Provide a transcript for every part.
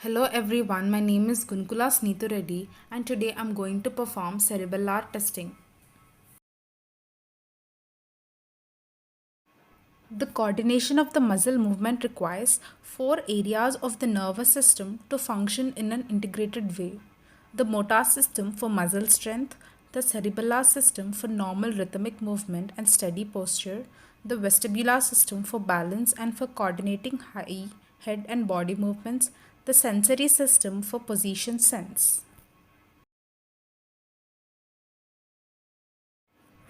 Hello everyone, my name is Gunkula Sneetu Reddy and today I'm going to perform cerebellar testing. The coordination of the muscle movement requires four areas of the nervous system to function in an integrated way. The motor system for muscle strength, the cerebellar system for normal rhythmic movement and steady posture, the vestibular system for balance and for coordinating head and body movements, the sensory system for position sense.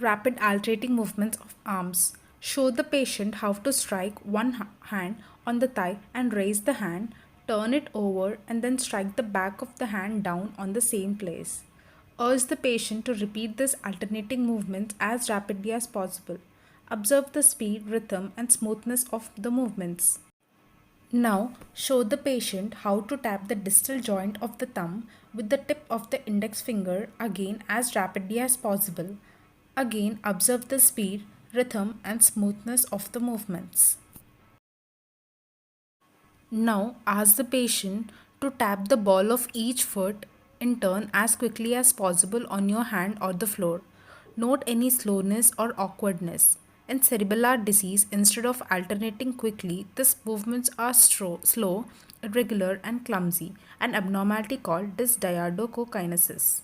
Rapid alternating movements of arms. Show the patient how to strike one hand on the thigh and raise the hand, turn it over, and then strike the back of the hand down on the same place. Urge the patient to repeat these alternating movements as rapidly as possible. Observe the speed, rhythm, and smoothness of the movements. Now, show the patient how to tap the distal joint of the thumb with the tip of the index finger again as rapidly as possible. Again, observe the speed, rhythm, and smoothness of the movements. Now, ask the patient to tap the ball of each foot in turn as quickly as possible on your hand or the floor. Note any slowness or awkwardness. In cerebellar disease, instead of alternating quickly, these movements are slow, irregular, and clumsy, an abnormality called dysdiadochokinesis.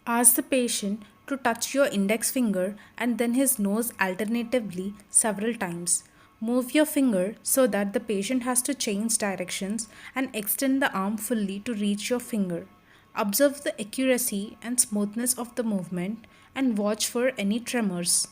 Ask the patient to touch your index finger and then his nose alternatively several times. Move your finger so that the patient has to change directions and extend the arm fully to reach your finger. Observe the accuracy and smoothness of the movement and watch for any tremors.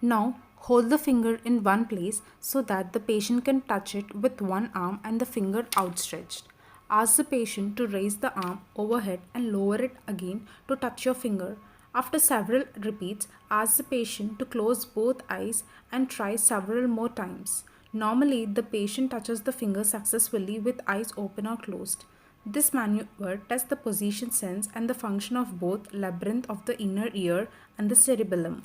Now, hold the finger in one place so that the patient can touch it with one arm and the finger outstretched. Ask the patient to raise the arm overhead and lower it again to touch your finger. After several repeats, ask the patient to close both eyes and try several more times. Normally, the patient touches the finger successfully with eyes open or closed. This maneuver tests the position sense and the function of both labyrinth of the inner ear and the cerebellum.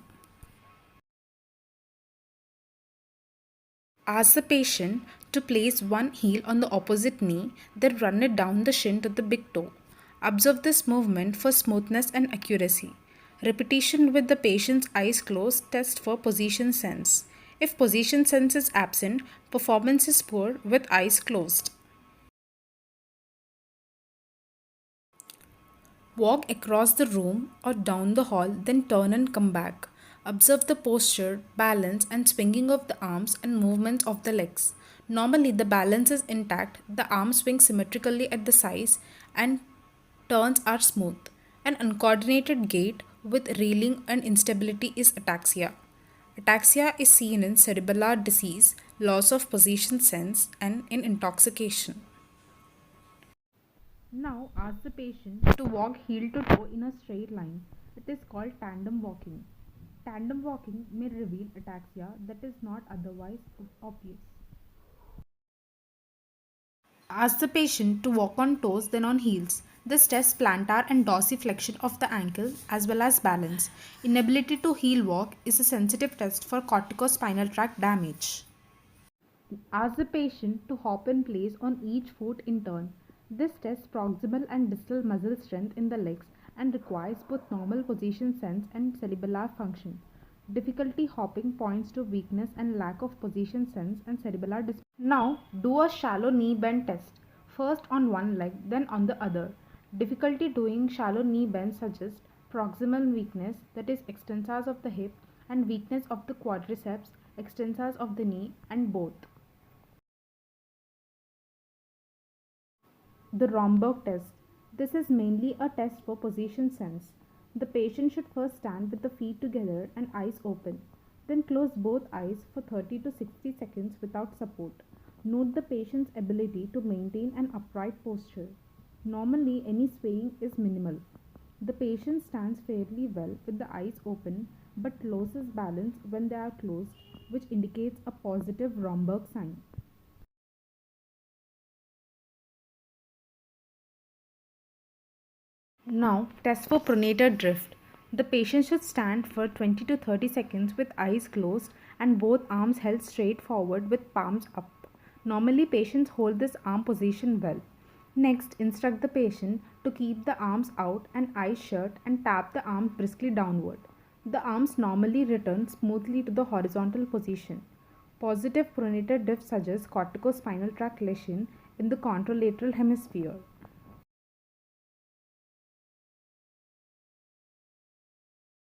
Ask the patient to place one heel on the opposite knee, then run it down the shin to the big toe. Observe this movement for smoothness and accuracy. Repetition with the patient's eyes closed tests for position sense. If position sense is absent, performance is poor with eyes closed. Walk across the room or down the hall, then turn and come back. Observe the posture, balance, and swinging of the arms and movements of the legs. Normally, the balance is intact, the arms swing symmetrically at the sides, and turns are smooth. An uncoordinated gait with reeling and instability is ataxia. Ataxia is seen in cerebellar disease, loss of position sense, and in intoxication. Now ask the patient to walk heel to toe in a straight line. It is called tandem walking. Tandem walking may reveal ataxia that is not otherwise obvious. Ask the patient to walk on toes then on heels. This tests plantar and dorsiflexion of the ankle as well as balance. Inability to heel walk is a sensitive test for corticospinal tract damage. Ask the patient to hop in place on each foot in turn. This tests proximal and distal muscle strength in the legs and requires both normal position sense and cerebellar function. Difficulty hopping points to weakness and lack of position sense and cerebellar Now, do a shallow knee bend test. First on one leg, then on the other. Difficulty doing shallow knee bend suggests proximal weakness, that is extensors of the hip, and weakness of the quadriceps, extensors of the knee, and both. The Romberg test. This is mainly a test for position sense. The patient should first stand with the feet together and eyes open. Then close both eyes for 30 to 60 seconds without support. Note the patient's ability to maintain an upright posture. Normally, any swaying is minimal. The patient stands fairly well with the eyes open but loses balance when they are closed, which indicates a positive Romberg sign. Now, test for pronator drift. The patient should stand for 20 to 30 seconds with eyes closed and both arms held straight forward with palms up. Normally, patients hold this arm position well. Next, instruct the patient to keep the arms out and eyes shut and tap the arms briskly downward. The arms normally return smoothly to the horizontal position. Positive pronator drift suggests corticospinal tract lesion in the contralateral hemisphere.